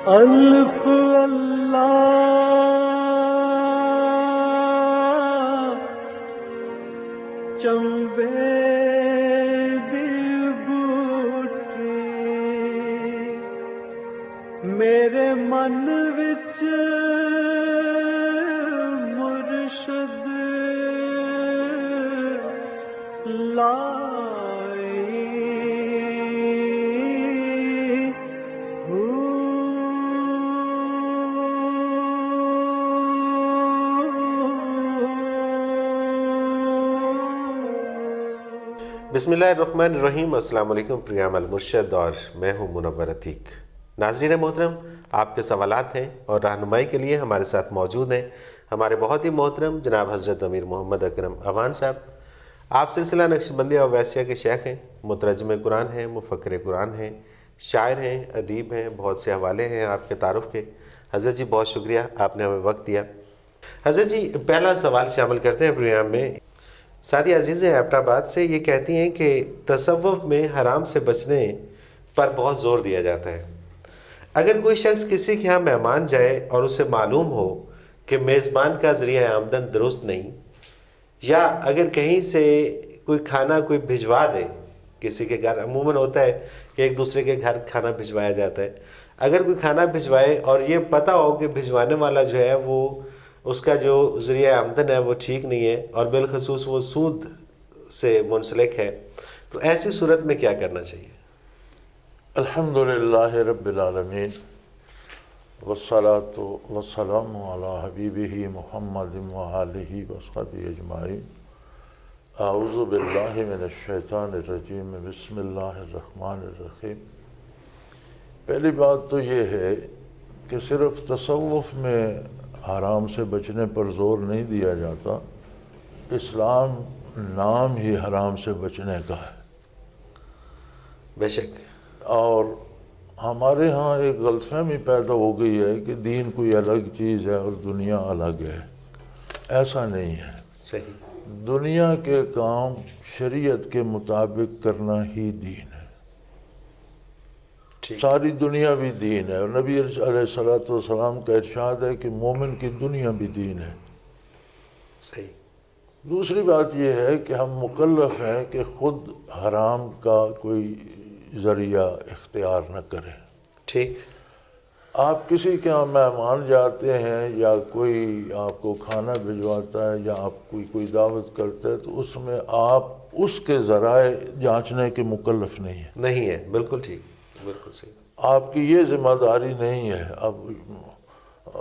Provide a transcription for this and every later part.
الف اللہ چمبے دل بوٹی میرے من وچ مرشد لائی بسم اللہ الرحمن الرحیم۔ السلام علیکم پریام المرشد، اور میں ہوں منور عتیق۔ ناظرین محترم، آپ کے سوالات ہیں اور رہنمائی کے لیے ہمارے ساتھ موجود ہیں ہمارے بہت ہی محترم جناب حضرت امیر محمد اکرم اوان صاحب۔ آپ سلسلہ نقشبندیہ و ویسیہ کے شیخ ہیں، مترجم قرآن ہیں، مفکر قرآن ہیں، شاعر ہیں، ادیب ہیں، بہت سے حوالے ہیں آپ کے تعارف کے۔ حضرت جی بہت شکریہ، آپ نے ہمیں وقت دیا۔ حضرت جی پہلا سوال شامل کرتے ہیں پروگرام میں۔ سعدیہ عزیز ایبٹ آباد سے یہ کہتی ہیں کہ تصوف میں حرام سے بچنے پر بہت زور دیا جاتا ہے۔ اگر کوئی شخص کسی کے ہاں مہمان جائے اور اسے معلوم ہو کہ میزبان کا ذریعہ آمدن درست نہیں، یا اگر کہیں سے کوئی کھانا کوئی بھجوا دے، کسی کے گھر عموماً ہوتا ہے کہ ایک دوسرے کے گھر کھانا بھجوایا جاتا ہے، اگر کوئی کھانا بھجوائے اور یہ پتہ ہو کہ بھجوانے والا جو ہے وہ اس کا جو ذریعہ آمدن ہے وہ ٹھیک نہیں ہے اور بالخصوص وہ سود سے منسلک ہے، تو ایسی صورت میں کیا کرنا چاہیے؟ الحمدللہ رب العالمین والصلاة والسلام علی حبیبہ محمد وآلہ وصحبہ اجمعین۔ اعوذ باللہ من الشیطان الرجیم، بسم اللہ الرحمن الرحیم۔ پہلی بات تو یہ ہے کہ صرف تصوف میں حرام سے بچنے پر زور نہیں دیا جاتا، اسلام نام ہی حرام سے بچنے کا ہے۔ بے شک۔ اور ہمارے ہاں ایک غلط فہمی پیدا ہو گئی ہے کہ دین کوئی الگ چیز ہے اور دنیا الگ ہے۔ ایسا نہیں ہے۔ صحیح۔ دنیا کے کام شریعت کے مطابق کرنا ہی دین ہے۔ ساری دنیا بھی دین ہے، اور نبی علیہ السلام کا ارشاد ہے کہ مومن کی دنیا بھی دین ہے۔ صحیح۔ دوسری بات یہ ہے کہ ہم مکلف ہیں کہ خود حرام کا کوئی ذریعہ اختیار نہ کریں۔ ٹھیک۔ آپ کسی کے یہاں مہمان جاتے ہیں یا کوئی آپ کو کھانا بھجواتا ہے یا آپ کوئی دعوت کرتے ہیں، تو اس میں آپ اس کے ذرائع جانچنے کے مکلف نہیں ہیں۔ نہیں ہے، بالکل ٹھیک، بالکل صحیح۔ آپ کی یہ ذمہ داری نہیں ہے۔ اب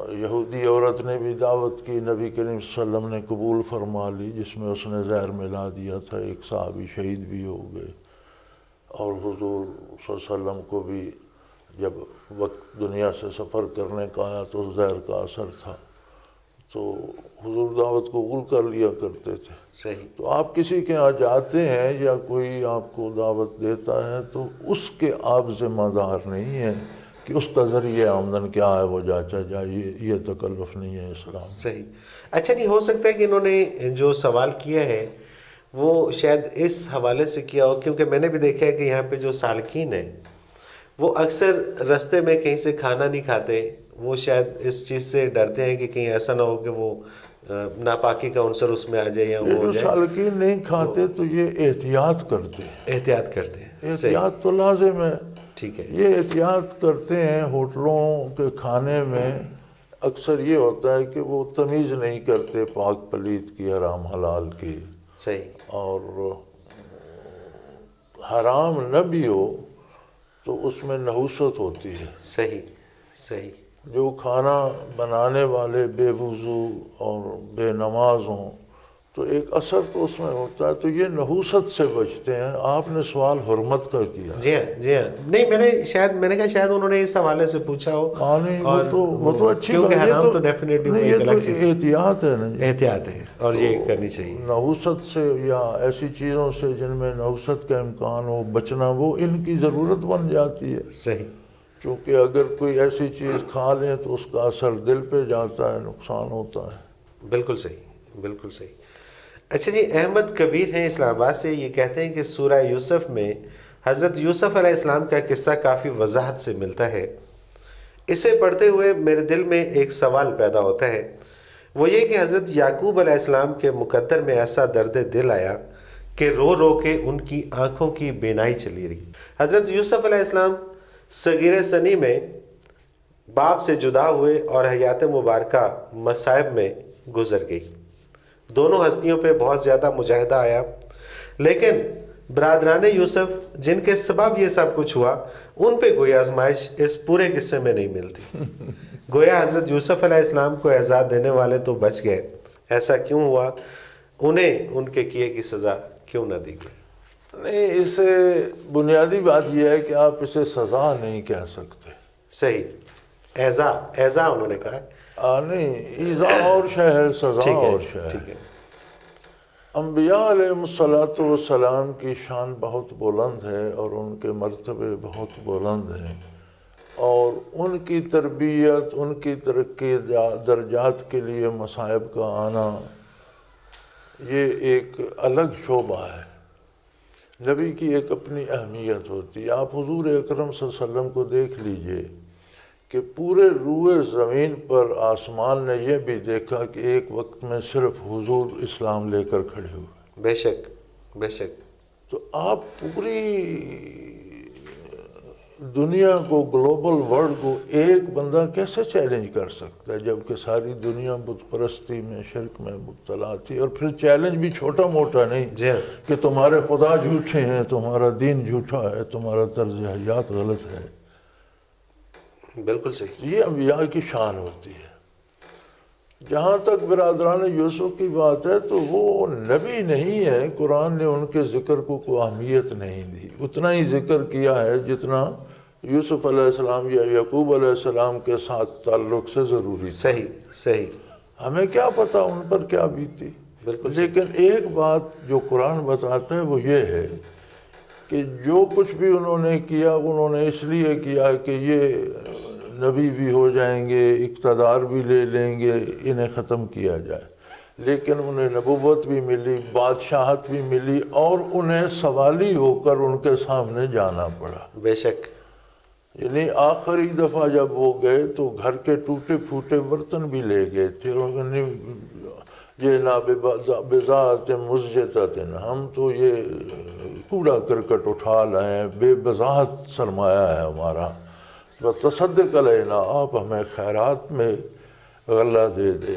یہودی عورت نے بھی دعوت کی، نبی کریم صلی اللہ علیہ وسلم نے قبول فرما لی، جس میں اس نے زہر ملا دیا تھا، ایک صحابی شہید بھی ہو گئے، اور حضور صلی اللہ علیہ وسلم کو بھی جب وقت دنیا سے سفر کرنے کا آیا تو زہر کا اثر تھا، تو حضور دعوت قبول کر لیا کرتے تھے۔ صحیح۔ تو آپ کسی کے یہاں جاتے ہیں یا کوئی آپ کو دعوت دیتا ہے تو اس کے آپ ذمہ دار نہیں ہیں کہ اس کا ذریعہ آمدن کیا ہے وہ جانچا جائے، یہ تکلف نہیں ہے اسلام۔ صحیح۔ اچھا، نہیں ہو سکتا ہے کہ انہوں نے جو سوال کیا ہے وہ شاید اس حوالے سے کیا ہو، کیونکہ میں نے بھی دیکھا ہے کہ یہاں پہ جو سالکین ہیں وہ اکثر رستے میں کہیں سے کھانا نہیں کھاتے، وہ شاید اس چیز سے ڈرتے ہیں کہ کہیں ایسا نہ ہو کہ وہ ناپاکی کا عنصر اس میں آ جائے یا وہ ہو جائے۔ سالکین نہیں کھاتے تو یہ احتیاط کرتے ہیں۔ احتیاط کرتے ہیں۔ احتیاط تو لازم ہے۔ ٹھیک ہے۔ یہ احتیاط کرتے ہیں۔ ہوٹلوں کے کھانے میں اکثر یہ ہوتا ہے کہ وہ تمیز نہیں کرتے پاک پلیت کی، حرام حلال کی۔ صحیح۔ اور حرام نہ بھی ہو تو اس میں نحوست ہوتی ہے۔ صحیح صحیح۔ جو کھانا بنانے والے بے وضو اور بے نماز ہوں تو ایک اثر تو اس میں ہوتا ہے، تو یہ نحوست سے بچتے ہیں۔ آپ نے سوال حرمت کا کیا۔ جی ہاں جی ہاں، نہیں میں نے کہا شاید انہوں نے اس حوالے سے پوچھا ہو۔ نہیں، وہ تو اچھی بات ہے، کیونکہ حرام تو ڈیفینیٹلی یہ تو احتیاط ہے نا، احتیاط ہے اور یہ کرنی چاہیے۔ نحوست سے یا ایسی چیزوں سے جن میں نحوست کا امکان ہو بچنا، وہ ان کی ضرورت بن جاتی ہے۔ صحیح۔ کیونکہ اگر کوئی ایسی چیز کھا لیں تو اس کا اثر دل پہ جاتا ہے، نقصان ہوتا ہے۔ بالکل صحیح، بالکل صحیح۔ اچھا جی، احمد کبیر ہیں اسلام آباد سے، یہ کہتے ہیں کہ سورہ یوسف میں حضرت یوسف علیہ السلام کا قصہ کافی وضاحت سے ملتا ہے، اسے پڑھتے ہوئے میرے دل میں ایک سوال پیدا ہوتا ہے، وہ یہ کہ حضرت یعقوب علیہ السلام کے مقدر میں ایسا درد دل آیا کہ رو رو کے ان کی آنکھوں کی بینائی چلی رہی۔ حضرت یوسف علیہ السلام صغیر سنی میں باپ سے جدا ہوئے اور حیات مبارکہ مصائب میں گزر گئی۔ دونوں ہستیوں پہ بہت زیادہ مجاہدہ آیا، لیکن برادران یوسف جن کے سبب یہ سب کچھ ہوا، ان پہ کوئی آزمائش اس پورے قصے میں نہیں ملتی۔ گویا حضرت یوسف علیہ السلام کو اعزاز دینے والے تو بچ گئے، ایسا کیوں ہوا؟ انہیں ان کے کیے کی سزا کیوں نہ دی گئی؟ نہیں، اسے بنیادی بات یہ ہے کہ آپ اسے سزا نہیں کہہ سکتے۔ صحیح، ایزا انہوں نے کہا ہے۔ نہیں، ایزا اور شے ہے، سزا اور شے ہے۔ ٹھیک ہے۔ انبیاء علیہ السلام کی شان بہت بلند ہے اور ان کے مرتبے بہت بلند ہیں، اور ان کی تربیت، ان کی ترقی درجات کے لیے مصائب کا آنا یہ ایک الگ شعبہ ہے۔ نبی کی ایک اپنی اہمیت ہوتی ہے۔ آپ حضور اکرم صلی اللہ علیہ وسلم کو دیکھ لیجئے کہ پورے روئے زمین پر آسمان نے یہ بھی دیکھا کہ ایک وقت میں صرف حضور اسلام لے کر کھڑے ہوئے۔ بے شک، بے شک۔ تو آپ پوری دنیا کو، گلوبل ورلڈ کو ایک بندہ کیسے چیلنج کر سکتا ہے، جبکہ ساری دنیا بت پرستی میں، شرک میں مبتلا تھی؟ اور پھر چیلنج بھی چھوٹا موٹا نہیں کہ تمہارے خدا جھوٹے ہیں، تمہارا دین جھوٹا ہے، تمہارا طرز حیات غلط ہے۔ بالکل صحیح۔ یہ انبیاء کی شان ہوتی ہے۔ جہاں تک برادران یوسف کی بات ہے تو وہ نبی نہیں ہے، قرآن نے ان کے ذکر کو کوئی اہمیت نہیں دی، اتنا ہی ذکر کیا ہے جتنا یوسف علیہ السلام یا یعقوب علیہ السلام کے ساتھ تعلق سے ضروری تھا۔ صحیح، صحیح۔ ہمیں کیا پتہ ان پر کیا بیتی۔ بالکل۔ لیکن ایک بات جو قرآن بتاتا ہے وہ یہ ہے کہ جو کچھ بھی انہوں نے کیا، انہوں نے اس لیے کیا کہ یہ نبی بھی ہو جائیں گے، اقتدار بھی لے لیں گے، انہیں ختم کیا جائے۔ لیکن انہیں نبوت بھی ملی، بادشاہت بھی ملی، اور انہیں سوالی ہو کر ان کے سامنے جانا پڑا۔ بے شک۔ یعنی آخری دفعہ جب وہ گئے تو گھر کے ٹوٹے پھوٹے برتن بھی لے گئے تھے، یہ نا بذات مزجۃ، ہم تو یہ کوڑا کرکٹ اٹھا لائے ہیں، بے بذات سرمایہ ہے ہمارا، تصدق علینا، آپ ہمیں خیرات میں غلہ دے دیں۔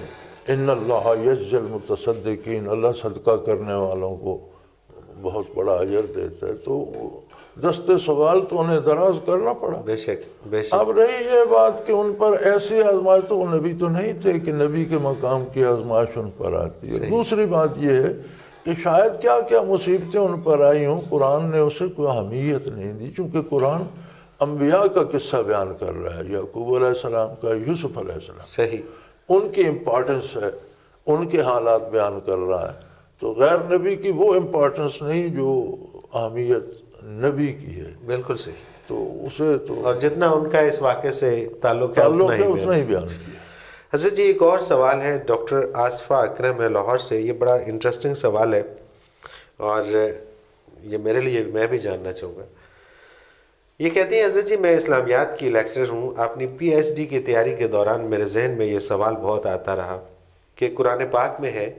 ان اللہ یجزی المتصدقین، اللہ صدقہ کرنے والوں کو بہت بڑا اجر دیتا ہے۔ تو دست سوال تو انہیں دراز کرنا پڑا۔ بے شک، بے شک۔ اب رہی یہ بات کہ ان پر ایسی آزمائش، تو وہ نبی تو نہیں تھے کہ نبی کے مقام کی آزمائش ان پر آتی ہے۔ دوسری بات یہ ہے کہ شاید کیا کیا مصیبتیں ان پر آئی ہوں، قرآن نے اسے کوئی اہمیت نہیں دی، چونکہ قرآن انبیاء کا قصہ بیان کر رہا ہے، یعقوب علیہ السلام کا، یوسف علیہ السلام، صحیح، ان کی امپورٹنس ہے، ان کے حالات بیان کر رہا ہے۔ تو غیر نبی کی وہ امپورٹنس نہیں جو اہمیت نبی کی ہے۔ بالکل صحیح۔ تو اسے تو اور جتنا ان کا اس واقعے سے تعلق ہے اتنا ہی بیان کیا۔ حضرت جی ایک اور سوال ہے ڈاکٹر آصفہ اکرم ہے لاہور سے، یہ بڑا انٹرسٹنگ سوال ہے اور یہ میرے لیے، میں بھی جاننا چاہوں گا۔ یہ کہتی ہیں حضرت جی میں اسلامیات کی لیکچرر ہوں، اپنی پی ایچ ڈی کی تیاری کے دوران میرے ذہن میں یہ سوال بہت آتا رہا کہ قرآن پاک میں ہے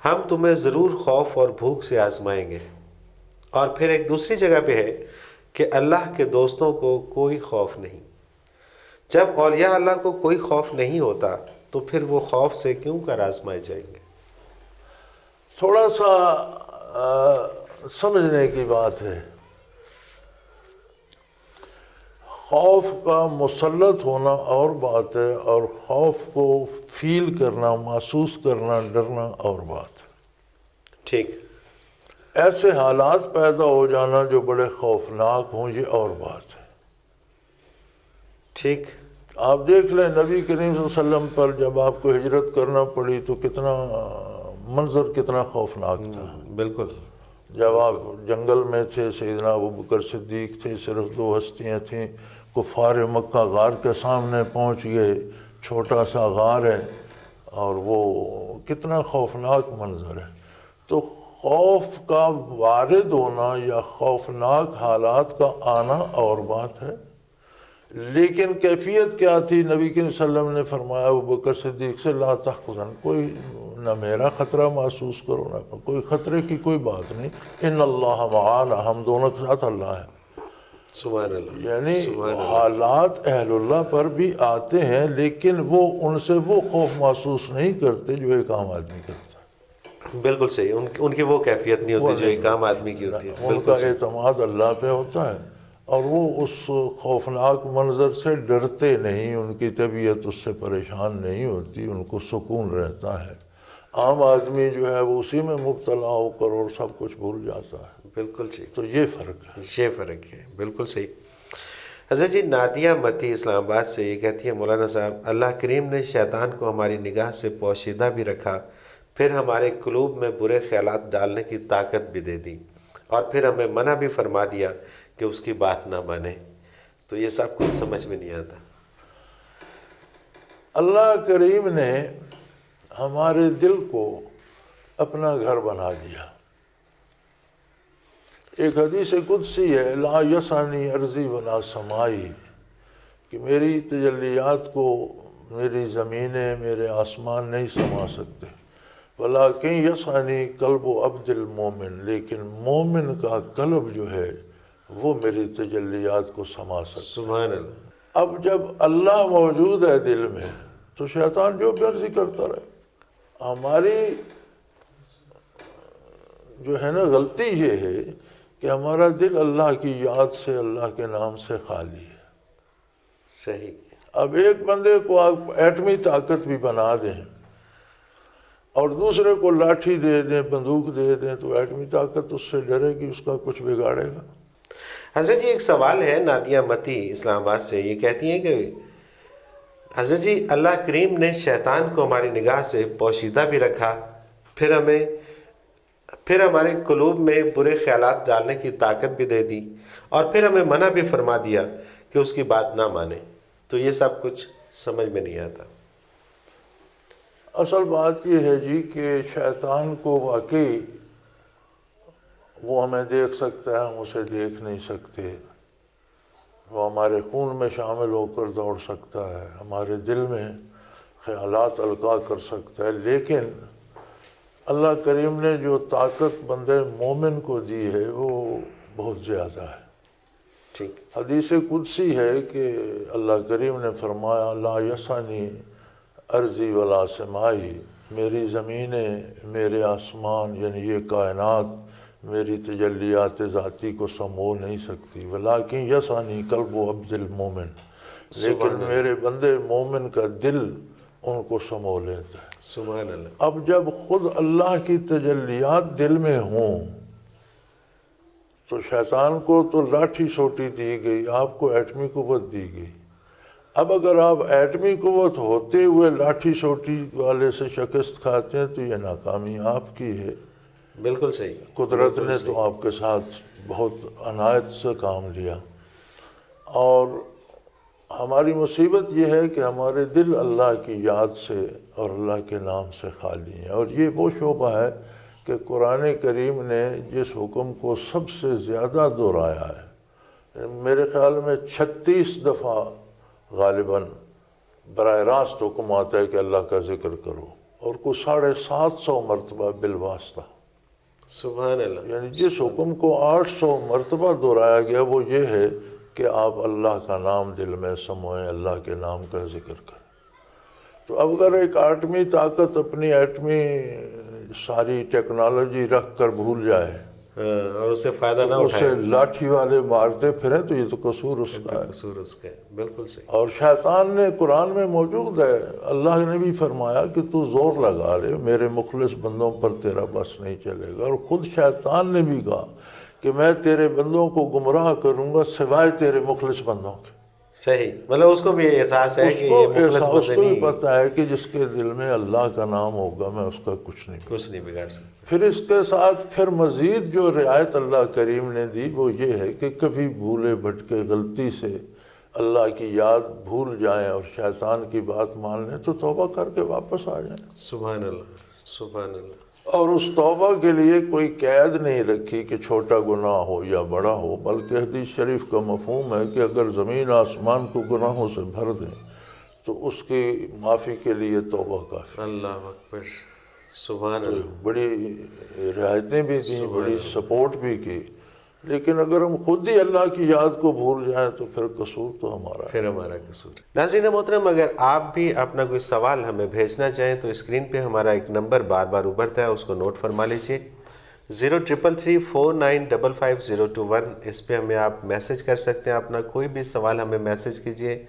ہم تمہیں ضرور خوف اور بھوک سے آزمائیں گے، اور پھر ایک دوسری جگہ پہ ہے کہ اللہ کے دوستوں کو کوئی خوف نہیں۔ جب اولیاء اللہ کو کوئی خوف نہیں ہوتا تو پھر وہ خوف سے کیوں کر آزمائے جائیں گے؟ تھوڑا سا سمجھنے کی بات ہے۔ خوف کا مسلط ہونا اور بات ہے، اور خوف کو فیل کرنا، محسوس کرنا، ڈرنا اور بات ہے۔ ٹھیک۔ ایسے حالات پیدا ہو جانا جو بڑے خوفناک ہوں، یہ اور بات ہے۔ ٹھیک۔ آپ دیکھ لیں نبی کریم صلی اللہ علیہ وسلم پر جب آپ کو ہجرت کرنا پڑی تو کتنا منظر کتنا خوفناک تھا۔ بالکل۔ جب آپ جنگل میں تھے، سیدنا ابوبکر صدیق تھے، صرف 2 ہستیاں تھیں، کفار مکہ غار کے سامنے پہنچ گئے، چھوٹا سا غار ہے اور وہ کتنا خوفناک منظر ہے۔ تو خوف کا وارد ہونا یا خوفناک حالات کا آنا اور بات ہے، لیکن کیفیت کیا تھی؟ نبی کریم صلی اللہ علیہ وسلم نے فرمایا ابوبکر صدیق سے لا تحزن، کوئی نہ میرا خطرہ محسوس کرو، نہ کوئی خطرے کی کوئی بات نہیں، ان اللہ معانا، ہم دونوں کے ساتھ اللہ ہے۔ سبحان اللہ، یعنی سبحان اللہ، حالات اہل اللہ پر بھی آتے ہیں لیکن وہ ان سے وہ خوف محسوس نہیں کرتے جو ایک عام آدمی کرتا ہے۔ بالکل صحیح، ان کی وہ کیفیت نہیں ہوتی جو ایک عام آدمی کی ہوتی ہے، ان کا اعتماد اللہ پہ ہوتا ہے اور وہ اس خوفناک منظر سے ڈرتے نہیں، ان کی طبیعت اس سے پریشان نہیں ہوتی، ان کو سکون رہتا ہے۔ عام آدمی جو ہے وہ اسی میں مبتلا ہو کر اور سب کچھ بھول جاتا ہے۔ بالکل صحیح، تو یہ فرق ہے۔ یہ فرق ہے، بالکل صحیح۔ حضرت جی نادیہ متی اسلام آباد سے یہ کہتی ہے مولانا صاحب، اللہ کریم نے شیطان کو ہماری نگاہ سے پوشیدہ بھی رکھا، پھر ہمارے قلوب میں برے خیالات ڈالنے کی طاقت بھی دے دی، اور پھر ہمیں منع بھی فرما دیا کہ اس کی بات نہ مانیں۔ تو یہ سب کچھ سمجھ میں نہیں آتا۔ اللہ کریم نے ہمارے دل کو اپنا گھر بنا دیا۔ ایک حدیث قدسی ہے، لا یسعنی ارضی ولا سمائی، کہ میری تجلیات کو میری زمینیں، میرے آسمان نہیں سما سکتے، ولیکن یسعنی قلب عبد المومن، لیکن مومن کا قلب جو ہے وہ میری تجلیات کو سما سکتا ہے۔ سبحان اللہ۔ اب جب اللہ موجود ہے دل میں تو شیطان جو مرضی کرتا رہے۔ ہماری جو ہے نا غلطی یہ ہے کہ ہمارا دل اللہ کی یاد سے، اللہ کے نام سے خالی ہے۔ صحیح۔ اب ایک بندے کو آپ ایٹمی طاقت بھی بنا دیں اور دوسرے کو لاٹھی دے دیں، بندوق دے دیں، تو ایٹمی طاقت اس سے ڈرے گی، اس کا کچھ بگاڑے گا؟ حضرت جی ایک سوال ہے نادیہ متی اسلام آباد سے، یہ کہتی ہیں کہ حضرت جی اللہ کریم نے شیطان کو ہماری نگاہ سے پوشیدہ بھی رکھا، پھر ہمارے قلوب میں برے خیالات ڈالنے کی طاقت بھی دے دی، اور پھر ہمیں منع بھی فرما دیا کہ اس کی بات نہ مانیں۔ تو یہ سب کچھ سمجھ میں نہیں آتا۔ اصل بات یہ ہے جی کہ شیطان کو واقعی وہ ہمیں دیکھ سکتا ہے، ہم اسے دیکھ نہیں سکتے۔ وہ ہمارے خون میں شامل ہو کر دوڑ سکتا ہے، ہمارے دل میں خیالات القاء کر سکتا ہے، لیکن اللہ کریم نے جو طاقت بندے مومن کو دی ہے وہ بہت زیادہ ہے۔ ٹھیک۔ حدیث قدسی ہے کہ اللہ کریم نے فرمایا لا یسعنی ارضی ولا سمائی، میری زمینیں، میرے آسمان، یعنی یہ کائنات میری تجلیات ذاتی کو سمو نہیں سکتی، ولیکن یسعنی قلب عبد المومن، لیکن میرے بندے مومن کا دل ان کو سمو لیتا ہے۔ سبحان اللہ۔ اب جب خود اللہ کی تجلیات دل میں ہوں تو شیطان کو تو لاٹھی سوٹی دی گئی، آپ کو ایٹمی قوت دی گئی۔ اب اگر آپ ایٹمی قوت ہوتے ہوئے لاٹھی سوٹی والے سے شکست کھاتے ہیں تو یہ ناکامی آپ کی ہے۔ بالکل صحیح۔ قدرت نے تو آپ کے ساتھ بہت عنایت سے کام لیا، اور ہماری مصیبت یہ ہے کہ ہمارے دل اللہ کی یاد سے اور اللہ کے نام سے خالی ہیں۔ اور یہ وہ شعبہ ہے کہ قرآن کریم نے جس حکم کو سب سے زیادہ دہرایا ہے، میرے خیال میں 36 دفعہ غالباً براہ راست حکم آتا ہے کہ اللہ کا ذکر کرو، اور کوئی 750 مرتبہ بالواسطہ۔ سبحان اللہ۔ یعنی جس حکم کو 800 مرتبہ دہرایا گیا وہ یہ ہے کہ آپ اللہ کا نام دل میں سموئیں، اللہ کے نام کا ذکر کریں۔ تو اب اگر ایک ایٹمی طاقت اپنی ایٹمی ساری ٹیکنالوجی رکھ کر بھول جائے اور اس سے فائدہ نہ اسے اٹھائے، لاٹھی والے مارتے پھریں تو یہ تو قصور اس کا ہے۔ قصور اس کا ہے۔ بالکل صحیح۔ اور شیطان نے قرآن میں موجود ہے، اللہ نے بھی فرمایا کہ تو زور لگا لے، میرے مخلص بندوں پر تیرا بس نہیں چلے گا۔ اور خود شیطان نے بھی کہا کہ میں تیرے بندوں کو گمراہ کروں گا سوائے تیرے مخلص بندوں کے۔ صحیح، مطلب اس کو بھی احساس ہے کہ یہ مخلص اس بندے کو بھی نہیں، پتہ ہے کہ جس کے دل میں اللہ کا نام ہوگا میں اس کا کچھ نہیں بگاڑ سکتا۔ پھر اس کے ساتھ پھر مزید جو رعایت اللہ کریم نے دی وہ یہ ہے کہ کبھی بھولے بھٹکے غلطی سے اللہ کی یاد بھول جائیں اور شیطان کی بات مان لیں تو توبہ کر کے واپس آ جائیں۔ سبحان اللہ، سبحان اللہ۔ اور اس توبہ کے لیے کوئی قید نہیں رکھی کہ چھوٹا گناہ ہو یا بڑا ہو، بلکہ حدیث شریف کا مفہوم ہے کہ اگر زمین آسمان کو گناہوں سے بھر دیں تو اس کی معافی کے لیے توبہ کافی۔ اللہ اکبر، سبحان اللہ۔ بڑی رعایتیں بھی دیں، بڑی سپورٹ بھی کی، لیکن اگر ہم خود ہی اللہ کی یاد کو بھول جائیں تو پھر قصور تو ہمارا ہے۔ پھر ہمارا قصور۔ ناظرین محترم، اگر آپ بھی اپنا کوئی سوال ہمیں بھیجنا چاہیں تو اسکرین پہ ہمارا ایک نمبر بار بار ابھرتا ہے، اس کو نوٹ فرما لیجئے، 033349555021۔ اس پہ ہمیں آپ میسج کر سکتے ہیں، اپنا کوئی بھی سوال ہمیں میسج کیجئے،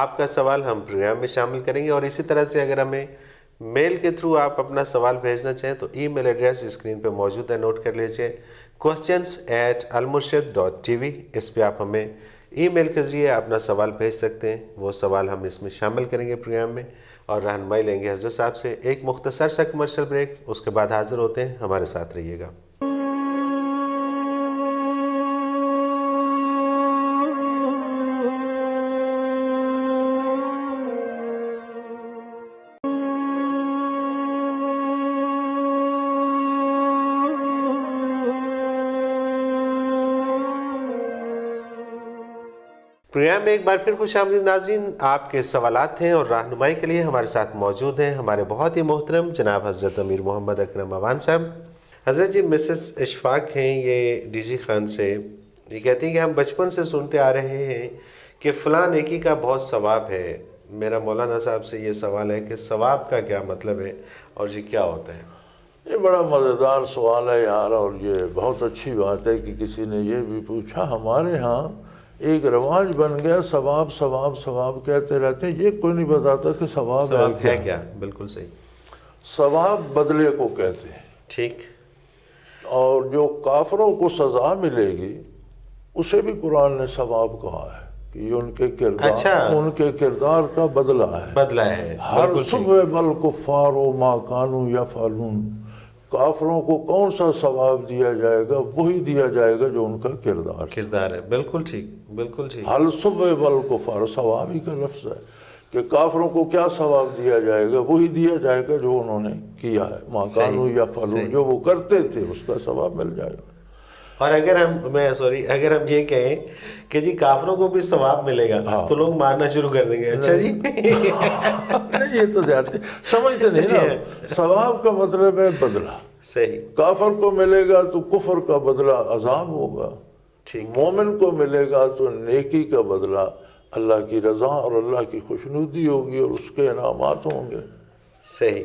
آپ کا سوال ہم پروگرام میں شامل کریں گے۔ اور اسی طرح سے اگر ہمیں میل کے تھرو آپ اپنا سوال بھیجنا چاہیں تو ای میل ایڈریس اسکرین پہ موجود ہے، نوٹ کر لیجئے، questions@almurshid.tv۔ اس پہ آپ ہمیں ای میل کے ذریعے اپنا سوال بھیج سکتے ہیں، وہ سوال ہم اس میں شامل کریں گے پروگرام میں اور رہنمائی لیں گے حضرت صاحب سے۔ ایک مختصر سا کمرشل بریک، اس کے بعد حاضر ہوتے ہیں، ہمارے ساتھ رہیے گا۔ پروگرام میں ایک بار پھر خوش آمدید ناظرین، آپ کے سوالات ہیں اور رہنمائی کے لیے ہمارے ساتھ موجود ہیں ہمارے بہت ہی محترم جناب حضرت امیر محمد اکرم اوان صاحب۔ حضرت جی، مسز اشفاق ہیں یہ ڈی جی خان سے، یہ کہتی ہیں کہ ہم بچپن سے سنتے آ رہے ہیں کہ فلاں نیکی کا بہت ثواب ہے۔ میرا مولانا صاحب سے یہ سوال ہے کہ ثواب کا کیا مطلب ہے اور یہ کیا ہوتا ہے؟ یہ بڑا مزیدار سوال ہے یار، اور یہ بہت اچھی بات ہے کہ کسی نے یہ بھی پوچھا۔ ہمارے ہاں ایک رواج بن گیا، ثواب ثواب ثواب کہتے رہتے ہیں، یہ کوئی نہیں بتاتا کہ ثواب ہے کیا۔ بالکل صحیح۔ ثواب بدلے کو کہتے ہیں، ٹھیک۔ اور جو کافروں کو سزا ملے گی اسے بھی قرآن نے ثواب کہا ہے کہ یہ ان کے کردار کا بدلہ ہے۔ ہر صبح بالکفار و ما کانوا یفعلون، کافروں کو کون سا ثواب دیا جائے گا؟ وہی دیا جائے گا جو ان کا کردار ہے۔ بالکل ٹھیک، بالکل ٹھیک۔ حل صبح بالکفار، ثواب ہی کا لفظ ہے کہ کافروں کو کیا ثواب دیا جائے گا؟ وہی دیا جائے گا جو انہوں نے کیا ہے، ما کانوا یفعلون، جو وہ کرتے تھے اس کا ثواب مل جائے گا۔ اور اگر ہم یہ کہیں کہ جی کافروں کو بھی ثواب ملے گا تو لوگ مارنا شروع کر دیں گے۔ اچھا جی، نہیں یہ تو زیادہ سمجھتے نہیں نا۔ ثواب کا مطلب ہے بدلہ۔ صحیح۔ کافر کو ملے گا تو کفر کا بدلہ عذاب ہوگا، مومن کو ملے گا تو نیکی کا بدلہ اللہ کی رضا اور اللہ کی خوشنودی ہوگی اور اس کے انعامات ہوں گے۔ صحیح۔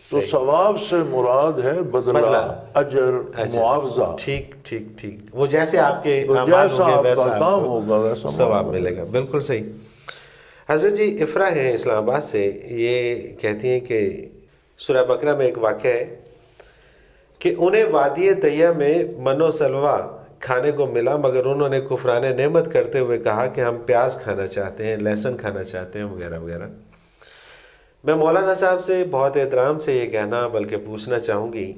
تو ثواب سے مراد ہے بدلہ، اجر، معاوضہ۔ ٹھیک ٹھیک ٹھیک، وہ جیسے آپ کے جیسا آپ کا کام ہوگا ویسا ثواب ملے گا۔ بالکل صحیح۔ حضرت جی افرا ہیں اسلام آباد سے، یہ کہتی ہیں کہ سورہ بقرہ میں ایک واقعہ ہے کہ انہیں وادی طیہ میں من و سلوہ کھانے کو ملا، مگر انہوں نے کفران نعمت کرتے ہوئے کہا کہ ہم پیاز کھانا چاہتے ہیں، لہسن کھانا چاہتے ہیں، وغیرہ وغیرہ۔ میں مولانا صاحب سے بہت احترام سے یہ کہنا بلکہ پوچھنا چاہوں گی،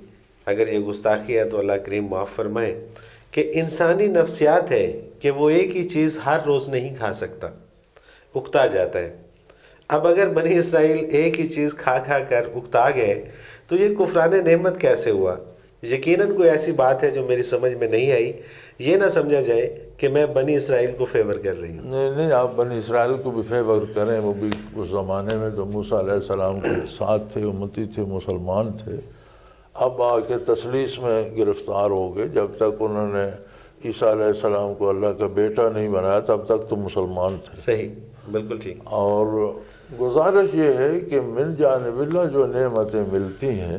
اگر یہ گستاخی ہے تو اللہ کریم معاف فرمائے، کہ انسانی نفسیات ہے کہ وہ ایک ہی چیز ہر روز نہیں کھا سکتا، اکتا جاتا ہے۔ اب اگر بنی اسرائیل ایک ہی چیز کھا کھا کر اکتا گئے تو یہ کفران نعمت کیسے ہوا؟ یقیناً کوئی ایسی بات ہے جو میری سمجھ میں نہیں آئی، یہ نہ سمجھا جائے کہ میں بنی اسرائیل کو فیور کر رہی ہوں۔ نہیں، آپ بنی اسرائیل کو بھی فیور کریں، وہ بھی اس زمانے میں تو موسیٰ علیہ السلام کے ساتھ تھے، امتی تھے، مسلمان تھے۔ اب آ کے تثلیث میں گرفتار ہو گئے، جب تک انہوں نے عیسیٰ علیہ السلام کو اللہ کا بیٹا نہیں بنایا تب تک تو مسلمان تھے۔ صحیح، بالکل ٹھیک۔ اور گزارش یہ ہے کہ من جانب اللہ جو نعمتیں ملتی ہیں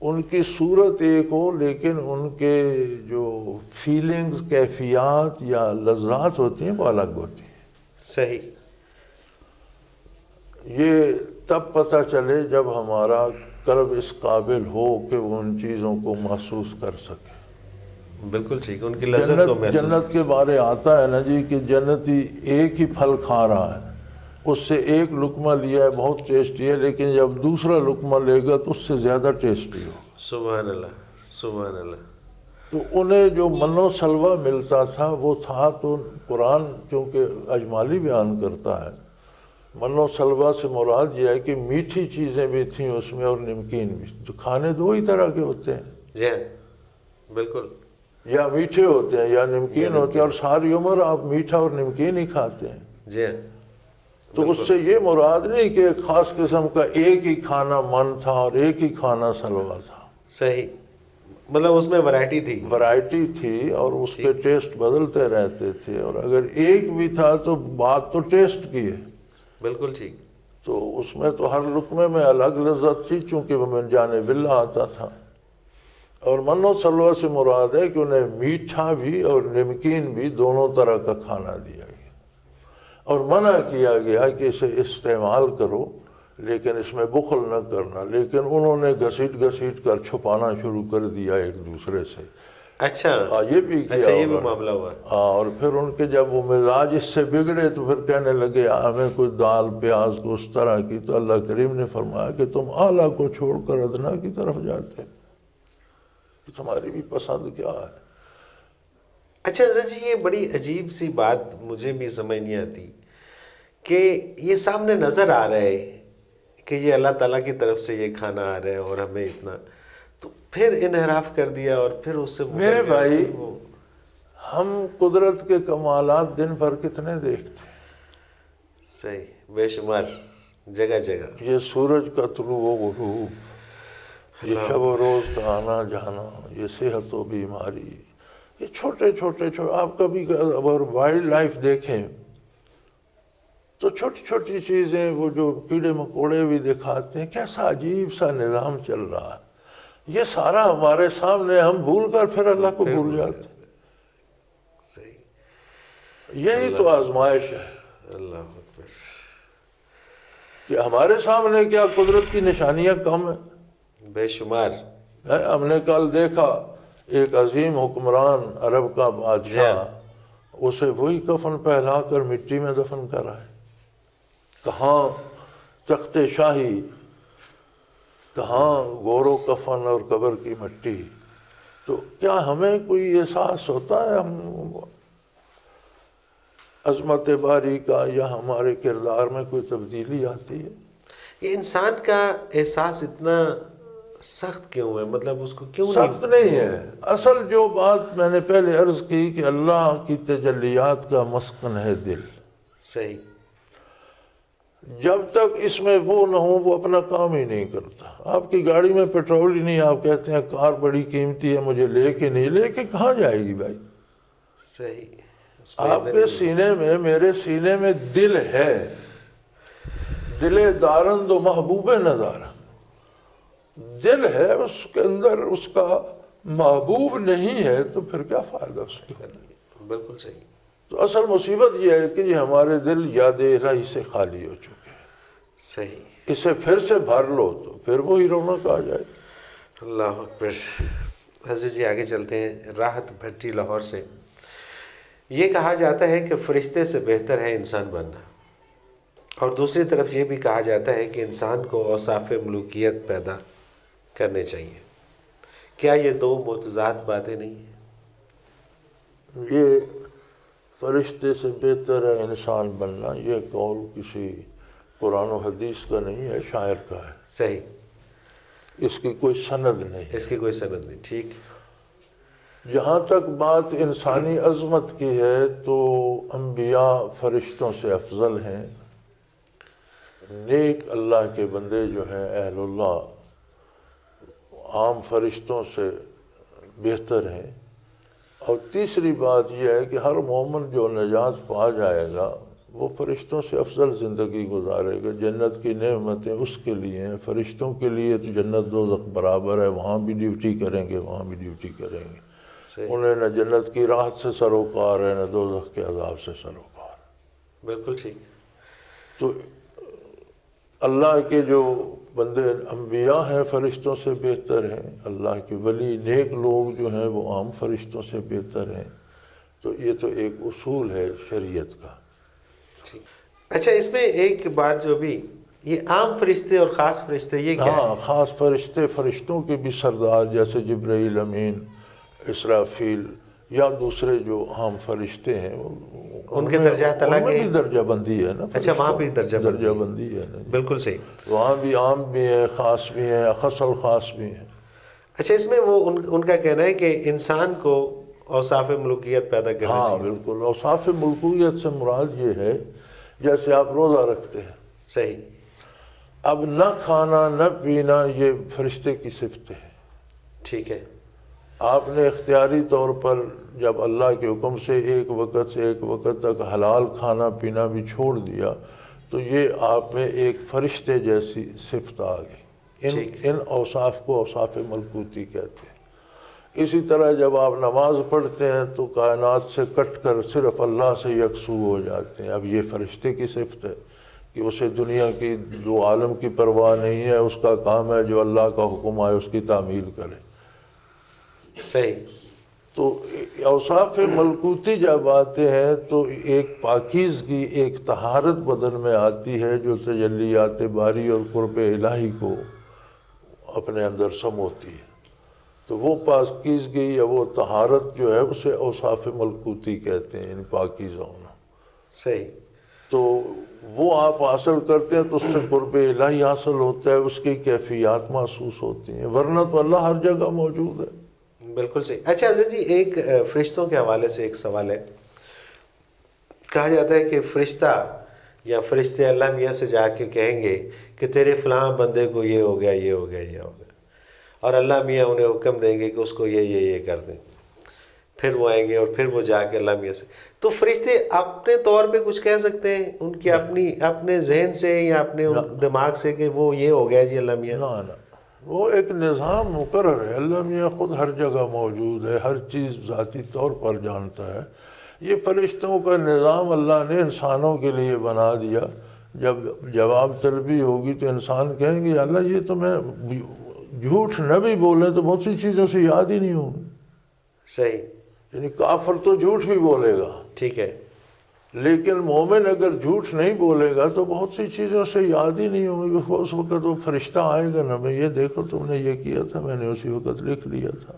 ان کی صورت ایک ہو، لیکن ان کے جو فیلنگز، کیفیات یا لذات ہوتی ہیں وہ الگ ہوتی ہیں۔ صحیح۔ یہ تب پتہ چلے جب ہمارا قلب اس قابل ہو کہ وہ ان چیزوں کو محسوس کر سکے۔ بالکل ٹھیک، ان کی لذت کو محسوس۔ جنت کے بارے آتا ہے نا جی کہ جنتی ایک ہی پھل کھا رہا ہے، اس سے ایک لقمہ لیا ہے بہت ٹیسٹی ہے، لیکن جب دوسرا لقمہ لے گا تو اس سے زیادہ ٹیسٹی ہو۔ سبحان اللہ، سبحان اللہ۔ تو انہیں جو من و سلوہ ملتا تھا وہ تھا، تو قرآن چونکہ اجمالی بیان کرتا ہے من و سلوا سے مراد یہ ہے کہ میٹھی چیزیں بھی تھیں اس میں اور نمکین بھی. تو کھانے دو ہی طرح کے ہوتے ہیں, جی ہاں بالکل, یا میٹھے ہوتے ہیں یا نمکین ہوتے ہیں, اور ساری عمر آپ میٹھا اور نمکین ہی کھاتے ہیں. جی ہاں. تو اس سے یہ مراد نہیں کہ ایک خاص قسم کا ایک ہی کھانا من تھا اور ایک ہی کھانا سلوا تھا. صحیح, مطلب اس میں ورائٹی تھی. ورائٹی تھی اور اس کے ٹیسٹ بدلتے رہتے تھے, اور اگر ایک بھی تھا تو بات تو ٹیسٹ کی ہے. بالکل ٹھیک. تو اس میں تو ہر لقمے میں الگ لذت تھی, چونکہ وہ من جانب اللہ آتا تھا. اور من و سلوہ سے مراد ہے کہ انہیں میٹھا بھی اور نمکین بھی دونوں طرح کا کھانا دیا گیا, اور منع کیا گیا کہ اسے استعمال کرو لیکن اس میں بخل نہ کرنا. لیکن انہوں نے گھسیٹ کر چھپانا شروع کر دیا ایک دوسرے سے. اچھا, یہ بھی کیا, اچھا یہ بھی معاملہ ہوا. اور پھر ان کے جب وہ مزاج اس سے بگڑے تو پھر کہنے لگے ہمیں کوئی دال پیاز کو اس طرح کی. تو اللہ کریم نے فرمایا کہ تم اعلیٰ کو چھوڑ کر ادنا کی طرف جاتے, تمہاری بھی پسند کیا ہے. اچھا حضرت جی, یہ بڑی عجیب سی بات مجھے بھی سمجھ نہیں آتی کہ یہ سامنے نظر آ رہا ہے کہ یہ اللہ تعالیٰ کی طرف سے یہ کھانا آ رہا ہے اور ہمیں اتنا, تو پھر انحراف کر دیا اور پھر اس سے. میرے بھائی, ہم قدرت کے کمالات دن بھر کتنے دیکھتے ہیں. صحیح, بے شمار, جگہ جگہ. یہ سورج کا طلوع و غروب, یہ شب و روز کا آنا جانا, یہ صحت و بیماری, یہ چھوٹے چھوٹے آپ کبھی اگر وائلڈ لائف دیکھیں تو چھوٹی چھوٹی چیزیں, وہ جو کیڑے مکوڑے بھی دکھاتے ہیں, کیسا عجیب سا نظام چل رہا ہے. یہ سارا ہمارے سامنے, ہم بھول کر پھر اللہ کو بھول جاتے ہیں. صحیح, یہی تو آزمائش ہے. اللہ اکبر. کہ ہمارے سامنے کیا قدرت کی نشانیاں کم ہیں, بے شمار. ہم نے کل دیکھا ایک عظیم حکمران عرب کا بادشاہ, اسے وہی کفن پہلا کر مٹی میں دفن کرا ہے. کہاں تخت شاہی, کہاں گور و کفن اور قبر کی مٹی. تو کیا ہمیں کوئی احساس ہوتا ہے ہم عظمت باری کا, یا ہمارے کردار میں کوئی تبدیلی آتی ہے؟ یہ انسان کا احساس اتنا سخت کیوں ہے, مطلب اس کو کیوں سخت نہیں ہے. اصل جو بات میں نے پہلے عرض کی کہ اللہ کی تجلیات کا مسکن ہے دل. صحیح. جب تک اس میں وہ نہ ہو وہ اپنا کام ہی نہیں کرتا. آپ کی گاڑی میں پیٹرول ہی نہیں, آپ کہتے ہیں کار بڑی قیمتی ہے مجھے لے کے نہیں, لے کے کہاں جائے گی بھائی؟ صحیح. آپ کے سینے میں, میرے سینے میں دل ہے, دل دارند و محبوب نظارہ, دل ہے, اس کے اندر اس کا محبوب نہیں ہے تو پھر کیا فائدہ اس کا. بالکل صحیح. تو اصل مصیبت یہ ہے کہ یہ ہمارے دل یاد الہی سے خالی ہو چکے ہیں. صحیح. اسے پھر سے بھر لو تو پھر وہی رونق آ جائے. اللہ اکبر. حضرت جی آگے چلتے ہیں. راحت بھٹی لاہور سے, یہ کہا جاتا ہے کہ فرشتے سے بہتر ہے انسان بننا, اور دوسری طرف یہ بھی کہا جاتا ہے کہ انسان کو اوصاف ملوکیت پیدا کرنے چاہیے. کیا یہ دو متضاد باتیں نہیں ہیں؟ یہ فرشتے سے بہتر ہے انسان بننا, یہ قول کسی قرآن و حدیث کا نہیں ہے, شاعر کا ہے. صحیح. اس کی کوئی سند نہیں. اس کی کوئی سند نہیں. ٹھیک. جہاں تک بات انسانی عظمت کی ہے تو انبیاء فرشتوں سے افضل ہیں. نیک اللہ کے بندے جو ہیں اہل اللہ عام فرشتوں سے بہتر ہیں. اور تیسری بات یہ ہے کہ ہر مومن جو نجات پا جائے گا وہ فرشتوں سے افضل زندگی گزارے گا. جنت کی نعمتیں اس کے لیے ہیں, فرشتوں کے لیے تو جنت دوزخ برابر ہے, وہاں بھی ڈیوٹی کریں گے وہاں بھی ڈیوٹی کریں گے. انہیں نہ جنت کی راحت سے سروکار ہے نہ دوزخ کے عذاب سے سروکار. بالکل ٹھیک. تو اللہ کے جو بندے انبیاء ہیں فرشتوں سے بہتر ہیں, اللہ کے ولی نیک لوگ جو ہیں وہ عام فرشتوں سے بہتر ہیں. تو یہ تو ایک اصول ہے شریعت کا. اچھا, اس میں ایک بات جو بھی, یہ عام فرشتے اور خاص فرشتے یہ کیا ہے؟ ہاں, خاص فرشتے فرشتوں کے بھی سردار, جیسے جبرائیل امین, اسرافیل, یا دوسرے جو عام فرشتے ہیں ان کے درجات الگ ہیں، ہیں، درجہ بندی ہے نا، اچھا وہاں بھی درجہ بندی ہے نا، بالکل صحیح، وہاں بھی عام بھی ہیں، خاص بھی ہیں، اخص الخاص بھی ہیں۔ اچھا اس میں وہ ان کا کہنا ہے کہ انسان کو اوصاف ملوکیت پیدا کرنا ہاں چاہیے۔ بالکل، اوصاف ملکویت سے مراد یہ ہے جیسے آپ روزہ رکھتے ہیں، صحیح، اب نہ کھانا نہ پینا یہ فرشتے کی صفت ہے، ٹھیک ہے، آپ نے اختیاری طور پر جب اللہ کے حکم سے ایک وقت سے ایک وقت تک حلال کھانا پینا بھی چھوڑ دیا تو یہ آپ میں ایک فرشتے جیسی صفت آ گئی۔ ان اوصاف کو اوصاف ملکوتی کہتے ہیں۔ اسی طرح جب آپ نماز پڑھتے ہیں تو کائنات سے کٹ کر صرف اللہ سے یکسو ہو جاتے ہیں، اب یہ فرشتے کی صفت ہے کہ اسے دنیا کی دو عالم کی پرواہ نہیں ہے، اس کا کام ہے جو اللہ کا حکم آئے اس کی تعمیل کرے۔ صحیح، تو اوصاف ملکوتی جب آتے ہیں تو ایک پاکیزگی، ایک طہارت بدن میں آتی ہے جو تجلیات باری اور قرب الہی کو اپنے اندر سموتی ہے، تو وہ پاکیزگی یا وہ طہارت جو ہے اسے اوصاف ملکوتی کہتے ہیں، یعنی پاکیزہ ہونا۔ صحیح، تو وہ آپ حاصل کرتے ہیں تو اس سے قرب الہی حاصل ہوتا ہے، اس کی کیفیات محسوس ہوتی ہیں، ورنہ تو اللہ ہر جگہ موجود ہے۔ بالکل صحیح۔ اچھا حضرت جی ایک فرشتوں کے حوالے سے ایک سوال ہے، کہا جاتا ہے کہ فرشتہ یا فرشتے اللہ میاں سے جا کے کہیں گے کہ تیرے فلاں بندے کو یہ ہو گیا، یہ ہو گیا، یہ ہو گیا، اور اللہ میاں انہیں حکم دیں گے کہ اس کو یہ کر دیں، پھر وہ آئیں گے اور پھر وہ جا کے اللہ میاں سے، تو فرشتے اپنے طور پہ کچھ کہہ سکتے ہیں ان کی اپنے ذہن سے یا اپنے دماغ سے کہ وہ یہ ہو گیا جی اللہ میاں؟ نہ وہ ایک نظام مقرر ہے، اللہ میاں خود ہر جگہ موجود ہے، ہر چیز ذاتی طور پر جانتا ہے۔ یہ فرشتوں کا نظام اللہ نے انسانوں کے لیے بنا دیا، جب جواب طلبی ہوگی تو انسان کہیں گے اللہ یہ تو میں جھوٹ نہ بھی بولے تو بہت سی چیزوں سے یاد ہی نہیں ہوگی۔ صحیح، یعنی کافر تو جھوٹ بھی بولے گا، ٹھیک ہے، لیکن مومن اگر جھوٹ نہیں بولے گا تو بہت سی چیزوں سے یاد ہی نہیں ہوں گی۔ اس وقت وہ فرشتہ آئے گا نا، میں یہ دیکھو تم نے یہ کیا تھا، میں نے اسی وقت لکھ لیا تھا۔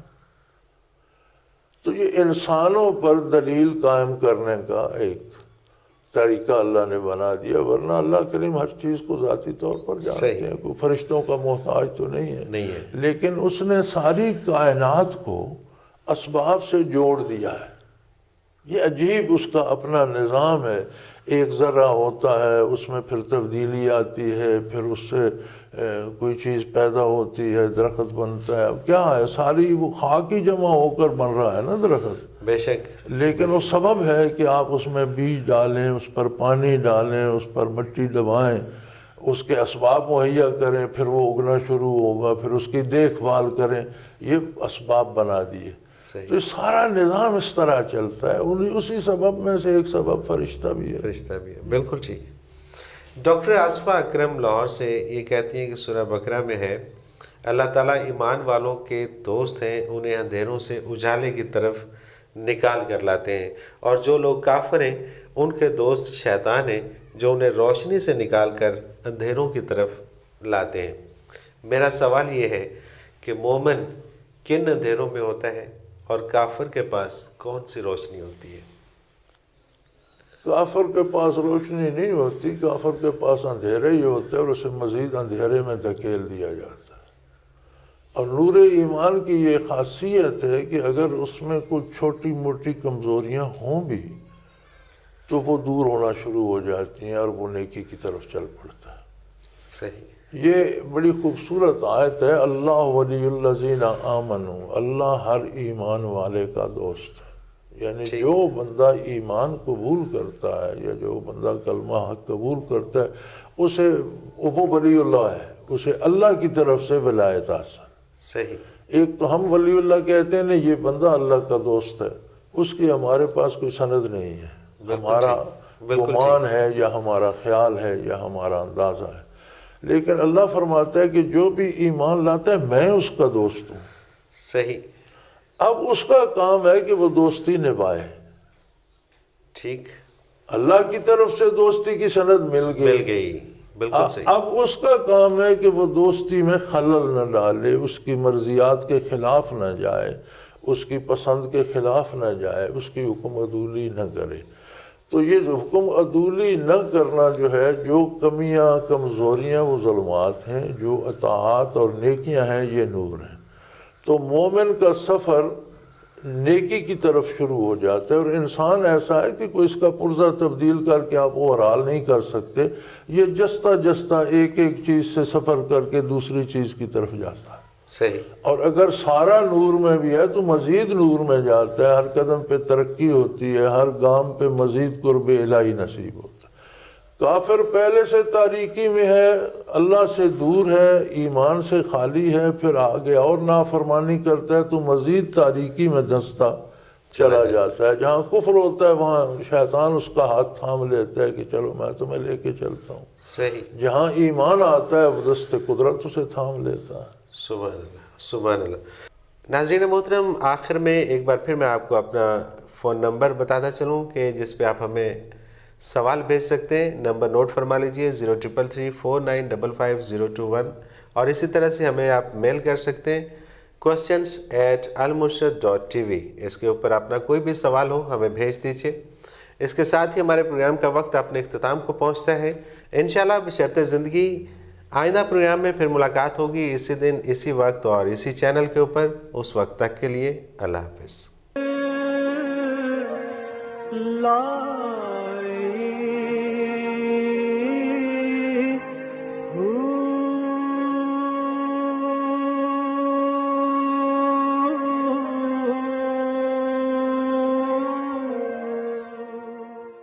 تو یہ انسانوں پر دلیل قائم کرنے کا ایک طریقہ اللہ نے بنا دیا، ورنہ اللہ کریم ہر چیز کو ذاتی طور پر جانتے ہیں، کوئی فرشتوں کا محتاج تو نہیں ہے، لیکن اس نے ساری کائنات کو اسباب سے جوڑ دیا ہے۔ یہ عجیب اس کا اپنا نظام ہے، ایک ذرہ ہوتا ہے اس میں پھر تبدیلی آتی ہے، پھر اس سے کوئی چیز پیدا ہوتی ہے، درخت بنتا ہے۔ اب کیا ہے، ساری وہ خاک ہی جمع ہو کر بن رہا ہے نا درخت، بے شک، لیکن وہ سبب ہے کہ آپ اس میں بیج ڈالیں، اس پر پانی ڈالیں، اس پر مٹی دبائیں، اس کے اسباب مہیا کریں، پھر وہ اگنا شروع ہوگا، پھر اس کی دیکھ بھال کریں، یہ اسباب بنا دیے۔ تو یہ سارا نظام اس طرح چلتا ہے، اسی سبب میں سے ایک سبب فرشتہ بھی ہے۔ بالکل ٹھیک۔ ڈاکٹر آصفہ اکرم لاہور سے یہ کہتی ہیں کہ سورہ بقرہ میں ہے اللہ تعالیٰ ایمان والوں کے دوست ہیں، انہیں اندھیروں سے اجالے کی طرف نکال کر لاتے ہیں، اور جو لوگ کافر ہیں ان کے دوست شیطان ہیں جو انہیں روشنی سے نکال کر اندھیروں کی طرف لاتے ہیں۔ میرا سوال یہ ہے کہ مومن کن اندھیروں میں ہوتا ہے اور کافر کے پاس کون سی روشنی ہوتی ہے؟ کافر کے پاس روشنی نہیں ہوتی، کافر کے پاس اندھیرے ہی ہوتے ہیں اور اسے مزید اندھیرے میں دھکیل دیا جاتا ہے۔ اور نور ایمان کی یہ خاصیت ہے کہ اگر اس میں کچھ چھوٹی موٹی کمزوریاں ہوں بھی تو وہ دور ہونا شروع ہو جاتی ہیں اور وہ نیکی کی طرف چل پڑتا ہے۔ صحیح، یہ بڑی خوبصورت آیت ہے، اللہ ولی الذین آمنوا، اللہ ہر ایمان والے کا دوست ہے۔ یعنی جو بندہ ایمان قبول کرتا ہے یا جو بندہ کلمہ حق قبول کرتا ہے اسے وہ ولی اللہ ہے، اسے اللہ کی طرف سے ولایت حاصل۔ صحیح، ایک تو ہم ولی اللہ کہتے ہیں یہ بندہ اللہ کا دوست ہے، اس کی ہمارے پاس کوئی سند نہیں ہے، ہمارا گمان ہے یا ہمارا خیال ہے یا ہمارا اندازہ ہے، لیکن اللہ فرماتا ہے کہ جو بھی ایمان لاتا ہے میں اس کا دوست ہوں۔ صحیح، اب اس کا کام ہے کہ وہ دوستی نبھائے۔ ٹھیک، اللہ کی طرف سے دوستی کی سند مل گئی، بالکل صحیح۔ اب اس کا کام ہے کہ وہ دوستی میں خلل نہ ڈالے، اس کی مرضیات کے خلاف نہ جائے، اس کی پسند کے خلاف نہ جائے، اس کی حکم عدولی نہ کرے۔ تو یہ جو حکم عدولی نہ کرنا جو ہے، جو کمیاں کمزوریاں وہ ظلمات ہیں، جو اطاعات اور نیکیاں ہیں یہ نور ہیں۔ تو مومن کا سفر نیکی کی طرف شروع ہو جاتا ہے، اور انسان ایسا ہے کہ کوئی اس کا پرزہ تبدیل کر کے آپ اوورال نہیں کر سکتے، یہ جستا جستا ایک ایک چیز سے سفر کر کے دوسری چیز کی طرف جاتا ہے۔ صحیح۔ اور اگر سارا نور میں بھی ہے تو مزید نور میں جاتا ہے، ہر قدم پہ ترقی ہوتی ہے، ہر گام پہ مزید قرب الہی نصیب ہوتا ہے۔ کافر پہلے سے تاریکی میں ہے، اللہ سے دور ہے، ایمان سے خالی ہے، پھر آگے اور نافرمانی کرتا ہے تو مزید تاریکی میں دھنستا چلا جاتا ہے۔ جہاں کفر ہوتا ہے وہاں شیطان اس کا ہاتھ تھام لیتا ہے کہ چلو میں تمہیں لے کے چلتا ہوں۔ صحیح۔ جہاں ایمان آتا ہے وہ دست قدرت اسے تھام لیتا ہے۔ سبحان اللہ، سبحان اللہ۔ ناظرین محترم، آخر میں ایک بار پھر میں آپ کو اپنا فون نمبر بتاتا چلوں کہ جس پہ آپ ہمیں سوال بھیج سکتے ہیں۔ نمبر نوٹ فرما لیجئے 033349555021، اور اسی طرح سے ہمیں آپ میل کر سکتے ہیں questions@almurshid.tv۔ اس کے اوپر اپنا کوئی بھی سوال ہو ہمیں بھیج دیجئے۔ اس کے ساتھ ہی ہمارے پروگرام کا وقت اپنے اختتام کو پہنچتا ہے۔ انشاءاللہ بشرط زندگی آئندہ پروگرام میں پھر ملاقات ہوگی، اسی دن اسی وقت اور اسی چینل کے اوپر۔ اس وقت تک کے لیے اللہ حافظ۔ لا